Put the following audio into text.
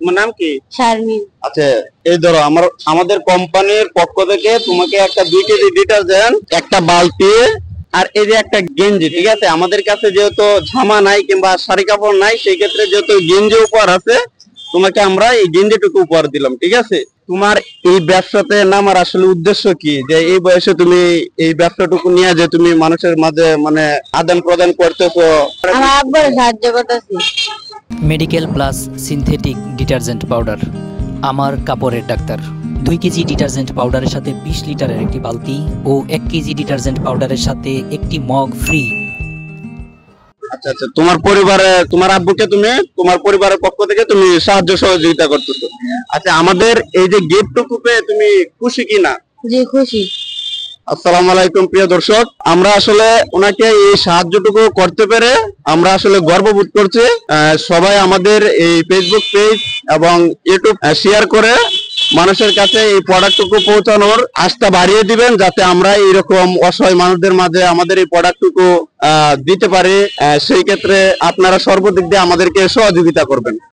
তোমার নাম কি? শারমিন। আচ্ছা, এই ধরো আমাদের কোম্পানির পক্ষ থেকে তোমাকে একটা 2 কেজি ডিটারজেন্ট, একটা বালতি আর এই যে একটা গেঞ্জি, ঠিক আছে? আমাদের কাছে যেহেতু জামা নাই কিংবা শাড়ি কাপড় নাই, সেই ক্ষেত্রে যেহেতু গেঞ্জি উপহার আছে, তোমাকে আমরা এই গেঞ্জিটুকু উপহার দিলাম, ঠিক আছে? তোমার এই ব্যবসাতে নামার আসলে উদ্দেশ্য কি, যে এই বয়সে তুমি এই ব্যবসাটুকু নিয়ে যে তুমি মানুষের মাঝে মানে আদান প্রদান করতেছো? আমার আব্বুর সাহায্য করতেছি। Medical plus synthetic detergent powder, আমার কাপড়ের ডাক্তার। 2 কেজি ডিটারজেন্ট পাউডারের সাথে 20 লিটারের একটি বালতি ও 1 কেজি ডিটারজেন্ট পাউডারের সাথে একটি মগ ফ্রি। আচ্ছা আচ্ছা, তোমার পরিবারে তোমার আব্বুকে তুমি তোমার পরিবারের পক্ষ থেকে তুমি সাহায্য সহযোগিতা করতেছো। আচ্ছা, আমাদের এই যে গিফটটুকু পেয়ে তুমি খুশি কিনা? জি খুশি। আসসালামু আলাইকুম প্রিয় দর্শক, আমরা আসলে ওনাকে এই সাহায্যটুকু করতে পেরে আমরা আসলে গর্ববোধ করছি। সবাই আমাদের এই ফেসবুক পেজ এবং ইউটিউব শেয়ার করে মানুষের কাছে এই প্রোডাক্টটুকু পৌঁছানোর আস্থা বাড়িয়ে দিবেন, যাতে আমরা এরকম অসহায় মানুষদের মাঝে আমাদের এই প্রোডাক্টটুকু দিতে পারি। সেই ক্ষেত্রে আপনারা সর্বদিক দিয়ে আমাদেরকে সহযোগিতা করবেন।